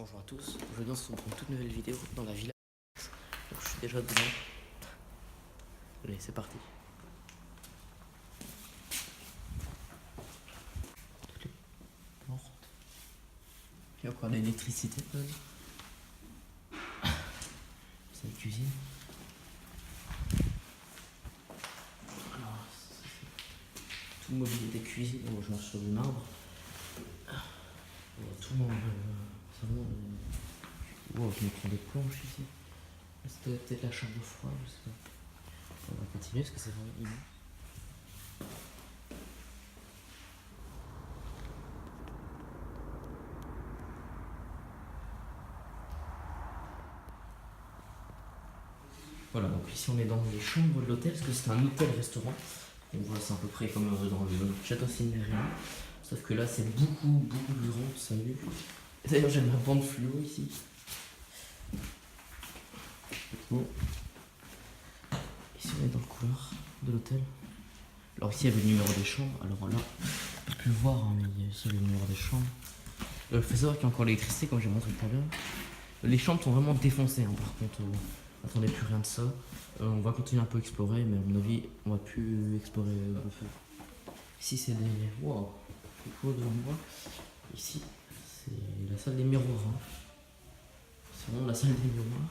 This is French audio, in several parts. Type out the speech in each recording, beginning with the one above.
Bonjour à tous, aujourd'hui on se retrouve pour une toute nouvelle vidéo dans la villa. Donc je suis déjà dedans. Allez, c'est parti. Toutes les portes. Il y a encore l'électricité. C'est la cuisine. Alors, c'est tout le mobilier de cuisine. Bon, je marche sur du marbre. Tout mon salon. Wow, je me prends des planches ici. C'était peut-être la chambre froide, je sais pas. On va continuer parce que c'est vraiment immense. Voilà, donc ici on est dans les chambres de l'hôtel parce que c'est un hôtel-restaurant. On voit c'est à peu près comme dans le château Cinderella. Sauf que là c'est beaucoup plus grand, ça vu. D'ailleurs j'ai ma bande fluo ici. Bon. Ici on est dans le couloir de l'hôtel. Alors ici il y avait le numéro des chambres. Alors là, on peut plus le voir, hein, mais il y a ici le numéro des chambres. Il faut savoir qu'il y a encore l'électricité comme j'ai montré tout à l'heure. Les chambres sont vraiment défoncées, hein, par contre. Attendez plus rien de ça. On va continuer un peu à explorer, mais à mon avis, on va plus explorer le feu. Ici, c'est des. Waouh! C'est cool devant moi. Ici, c'est la salle des miroirs. Hein. C'est vraiment la salle des miroirs.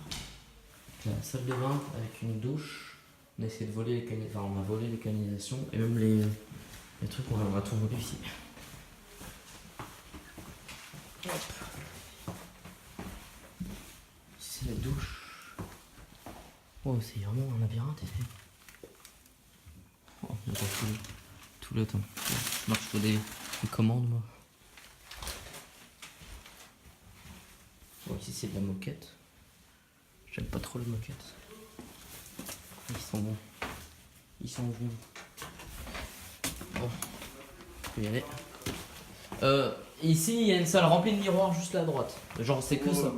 La salle de bain avec une douche. On a essayé de voler les canalisations. Enfin, on a volé les canalisations et même les trucs, on va tout voler ici. Hop. Ici, c'est la douche. Oh, c'est vraiment un labyrinthe ici. Oh, on entend tout le temps. Je marche sur des commandes, moi. Bon, ici c'est de la moquette. J'aime pas trop les moquettes. Ils sont bons. Ils sont bons. Bon, on peut y aller. Ici, il y a une salle remplie de miroirs juste là à droite. Genre, c'est que ça.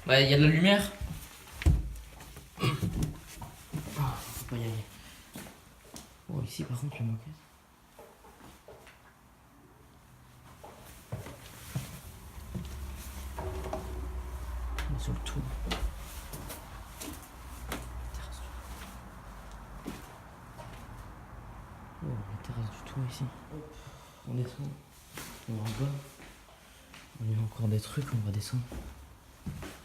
Bah, il y a de la lumière. Faut pas y aller. Oh, ici par contre, la moquette. On est sur le toit. Oh, la terrasse du toit ici. On descend. On va en bas. Il y a encore des trucs, on va descendre.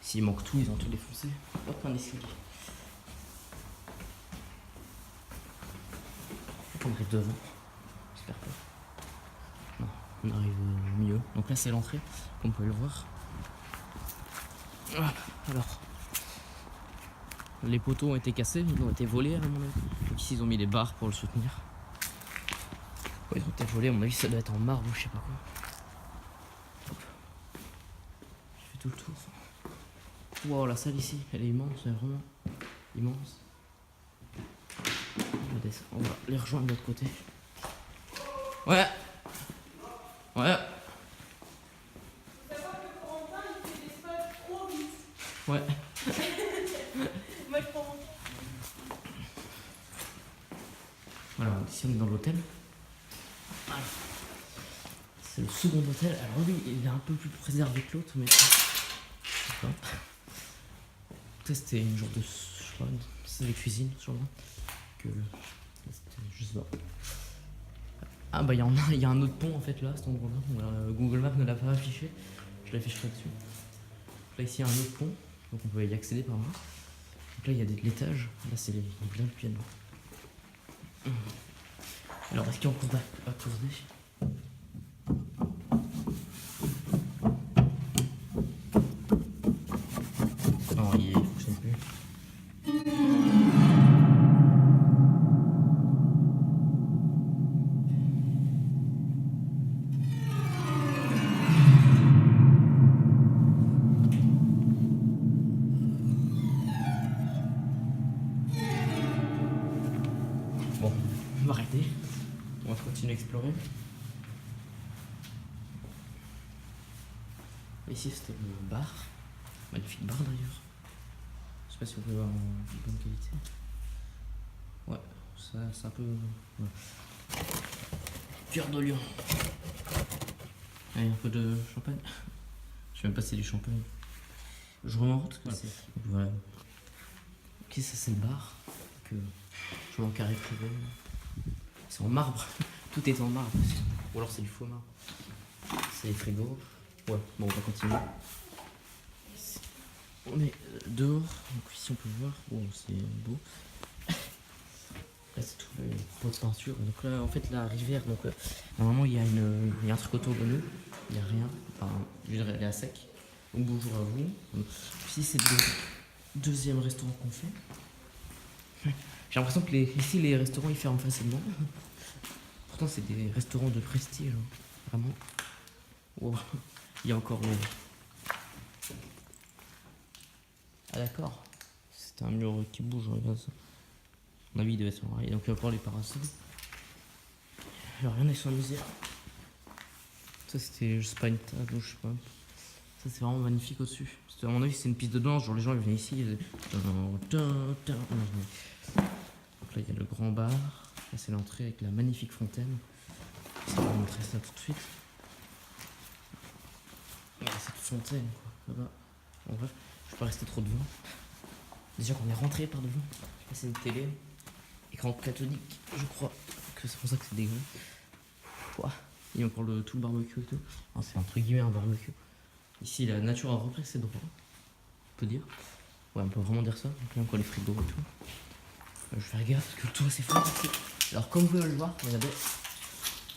S'il manque tout, ils ont tout défoncé. Hop, un escalier. On arrive devant. J'espère pas. Non, on arrive au milieu. Donc là, c'est l'entrée, comme vous pouvez le voir. Alors, les poteaux ont été cassés, ils ont été volés à mon avis. Donc ici, ils ont mis des barres pour le soutenir. Ils ont été volés, à mon avis, ça doit être en marbre ou je sais pas quoi. Hop. Je fais tout le tour. Wow, la salle ici, elle est immense, elle est vraiment immense. On va les rejoindre de l'autre côté. Ouais. Ouais. Ouais. Voilà, ici on est dans l'hôtel. C'est le second hôtel. Alors lui, il est un peu plus préservé que l'autre, mais je sais pas. Ça c'était une genre de, je sais pas, c'est des cuisines sûrement. Que je sais pas. Ah bah il y a un autre pont en fait là, cet endroit-là. Google Maps ne l'a pas affiché. Je l'afficherai dessus. Là ici il y a un autre pont, donc on peut y accéder par là. Donc là il y a l'étage. Là c'est les plein de piano. Alors est-ce qu'il y a encore à creuser? Non, il fonctionne plus. Bon, on va arrêter. On va continuer à explorer. Ici c'était le bar. Magnifique bar d'ailleurs. Je sais pas si vous pouvez voir en bonne qualité. Ouais, ça c'est un peu. Ouais. Cœur de lion. Allez, un peu de champagne. Je sais même pas si c'est du champagne. Je remonte ce que c'est. Voilà. Ok, ça c'est le bar. Que je vois en carré privé. C'est en marbre. Tout est en marbre aussi. Ou alors c'est du faux marbre. C'est les frigos. Ouais, bon, on va continuer. On est dehors. Donc ici on peut voir. Bon, c'est beau. Là c'est tout le pot de peinture. Donc là en fait la rivière. Donc normalement il y a un truc autour de nous. Il n'y a rien. Enfin, je dirais elle est à sec. Donc bonjour à vous. Donc, ici c'est le deuxième restaurant qu'on fait. J'ai l'impression que ici les restaurants ils ferment facilement. Pourtant c'est des restaurants de prestige. Hein. Vraiment. Wow. Il y a encore Ah d'accord. C'est un mur qui bouge, regarde ça. À mon avis il devait être marié. Donc il y a encore les parasols. Alors rien n'est sur la misère. Ça c'était, je sais pas, une table ou je sais pas. Ça c'est vraiment magnifique au-dessus. À mon avis c'est une piste de danse, genre les gens ils venaient ici. Donc là il y a le grand bar. Là c'est l'entrée avec la magnifique fontaine. Je vais vous montrer ça tout de suite. Cette fontaine quoi, là-bas. En bref, je vais pas rester trop devant. Déjà qu'on est rentré par devant. Là c'est une télé. Écran cathodique, je crois que c'est pour ça que c'est dégueu. Il y a encore tout le barbecue et tout. C'est entre guillemets un barbecue. Ici la nature a repris ses droits. On peut dire. Ouais, on peut vraiment dire ça. Donc là encore les frigos et tout. Je vais faire gaffe parce que le toit c'est fort. Alors comme vous pouvez le voir, regardez.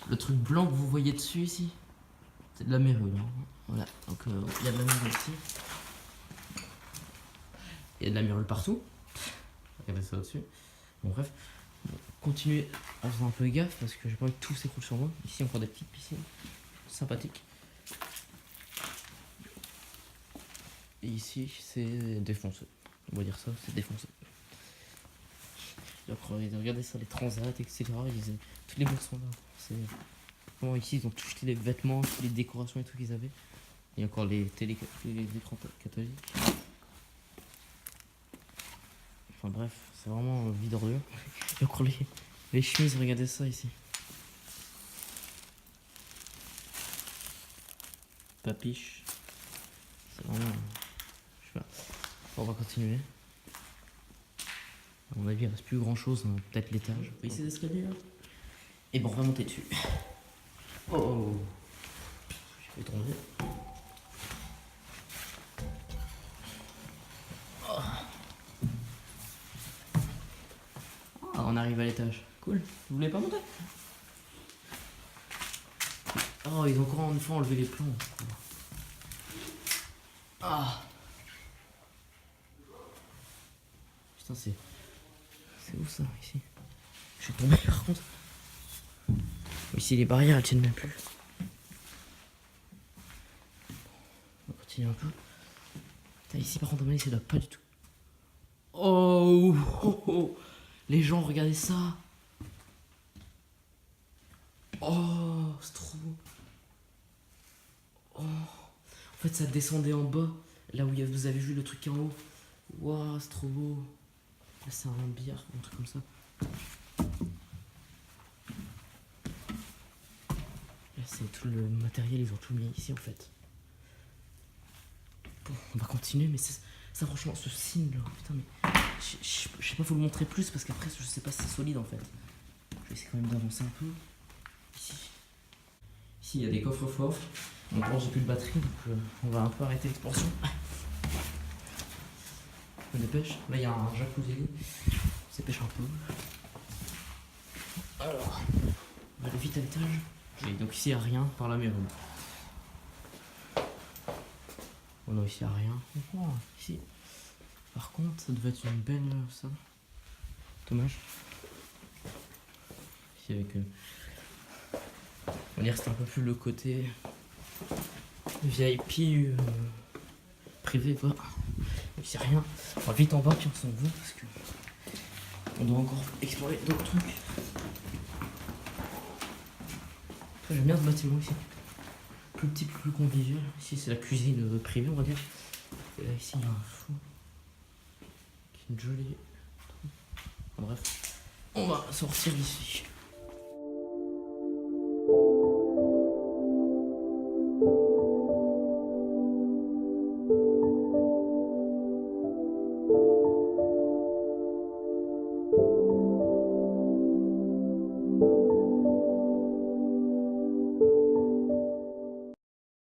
Le truc blanc que vous voyez dessus ici, c'est de la mérule. Hein. Voilà, donc il y a de la mérule ici. Il y a de la mérule partout. Regardez ça au-dessus. Bon bref, continuez en faisant un peu gaffe parce que j'ai pas envie que tout s'écroule sur moi. Ici encore des petites piscines sympathiques. Et ici c'est défoncé. On va dire ça, c'est défoncé. Regardez ça, les transats, etc. Toutes les bourses sont là. Vraiment ici ils ont tout jeté les vêtements, toutes les décorations et tout qu'ils avaient. Il y a encore les écrans catholiques. Enfin bref, c'est vraiment vide d'ordure. Il y a encore les chemises, regardez ça ici. Papiche. C'est vraiment... Je sais pas. On va continuer. À mon avis il reste plus grand chose, hein. Peut-être l'étage. Vous voyez ces escaliers là? Et bon on va monter dessus. Oh, je vais tomber. On arrive à l'étage. Cool. Vous voulez pas monter? Oh, ils ont encore une fois enlevé les plombs. Ah. Putain, c'est où ça, ici? Je suis tombé par contre. Ici, les barrières, elles tiennent même plus. On va continuer un peu. Putain, ici, par contre, à mon avis, ça doit pas du tout. Oh, oh, oh. Les gens, regardez ça. Oh, c'est trop beau. Oh. En fait, ça descendait en bas. Là où vous avez vu le truc en haut. Waouh, c'est trop beau. Là, c'est un billard, un truc comme ça. Là, c'est tout le matériel, ils ont tout mis ici en fait. Bon, on va continuer, mais ça franchement, ce signe là, putain, mais je sais pas vous le montrer plus parce qu'après, je sais pas si c'est solide en fait. Je vais essayer quand même d'avancer un peu. Ici, il y a des coffres forts. Donc, bon, j'ai plus de batterie, donc on va un peu arrêter l'expansion. On dépêche. Là, il y a un jacuzzi. On s'épêche un peu. Alors, on va aller vite à l'étage. Donc ici, il n'y a rien par la mairie. Oh non, ici, il n'y a rien. Oh, ici. Par contre, ça devait être une belle... ça. Dommage. Ici, avec... on va dire que c'est un peu plus le côté... VIP privé, quoi. Ici, rien. On va vite en bas, puis on s'en va, parce que... on doit encore explorer d'autres trucs. Après, j'aime bien ce bâtiment ici. Plus petit, plus convivial. Ici, c'est la cuisine privée, on va dire. Et là, ici, il y a un fou. Qui est une jolie... Enfin, bref. On va sortir d'ici.